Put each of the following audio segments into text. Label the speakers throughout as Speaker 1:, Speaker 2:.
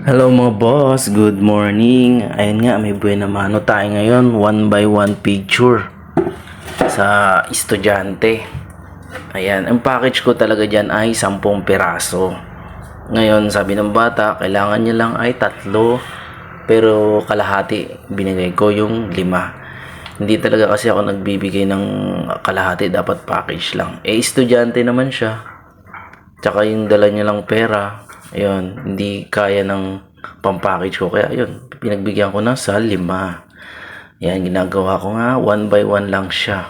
Speaker 1: Hello mga boss, good morning. Ayun nga, may buena mano tayo ngayon, one by one picture sa estudyante. Ayan, ang package ko talaga dyan ay 10 piraso. Ngayon, sabi ng bata, kailangan niya lang ay 3, pero kalahati, binigay ko yung 5. Hindi talaga kasi ako nagbibigay ng kalahati, dapat package lang. Estudyante naman siya. Tsaka yung dala niya lang pera, ayun, hindi kaya ng pampackage ko. Kaya ayun, pinagbigyan ko na sa 5. Yan, ginagawa ko nga, one by one lang siya.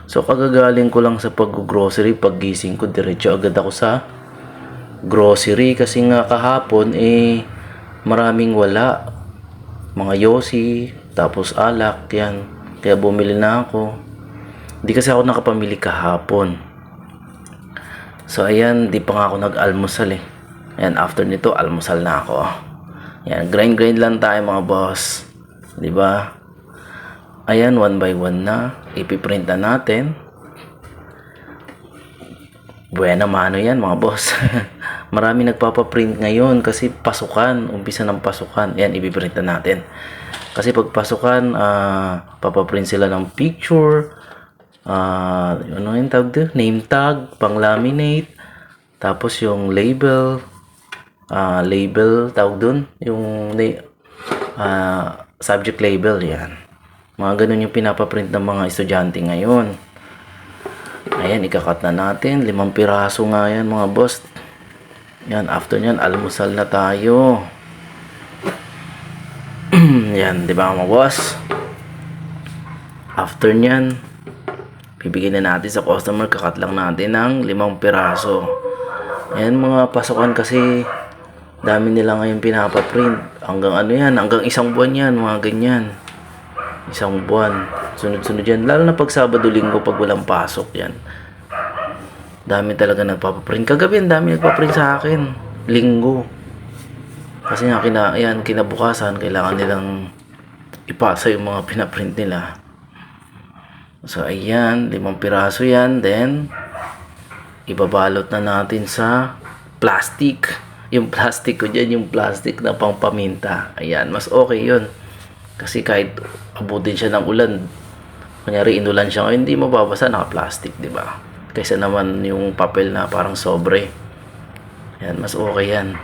Speaker 1: So, kagagaling ko lang sa pag-grocery, paggising ko, diretso agad ako sa grocery. Kasi nga kahapon, maraming wala. Mga yosi, tapos alak, yan. Kaya bumili na ako. Hindi kasi ako nakapamili kahapon. So ayan, di pa nga ako nag-almusal eh. Ayan, after nito, almusal na ako. Ayan, grind lang tayo mga boss. Di ba? Ayan, one by one na. Ipiprint na natin. Buena mano yan mga boss. Marami nagpapaprint ngayon kasi pasukan. Umpisa ng pasukan. Ayan, ipiprint na natin. Kasi pag pasukan, papaprint sila ng picture, ano yung tawag doon? Name tag, pang laminate, tapos yung label, label tawag doon, yung subject label, yan. Mga ganun yung pinapaprint ng mga estudyante ngayon. Ayan, ikakat na natin, 5 piraso nga yan mga boss. Yan, after nyan, almusal na tayo. Yan, di ba mga boss? After nyan, bibigyan na natin sa customer, kakat lang natin ng 5 piraso. Ayan mga pasukan kasi dami nila ngayon pinapaprint. Hanggang ano yan, hanggang 1 buwan yan, mga ganyan. 1 buwan. Sunod-sunod yan. Lalo na pag Sabado, Linggo, pag walang pasok yan. Dami talaga nagpapaprint. Kagabi, dami nagpaprint sa akin. Linggo. Kasi nga, kinabukasan, kailangan nilang ipasa yung mga pinaprint nila. So, ayan, 5 piraso yan. Then, ibabalot na natin sa plastic. Yung plastic ko dyan, yung plastic na pang paminta. Ayan, mas okay yun. Kasi kahit abutin siya ng ulan, kunyari inulan siya ngayon, hindi mababasa, naka-plastic, di ba? Kaysa naman yung papel na parang sobre. Ayan, mas okay yan.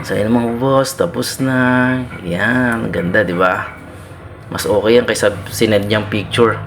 Speaker 1: So, ayan mga boss, tapos na. Ayan, ganda, di ba? Mas okay yan kaysa sinend niyang picture.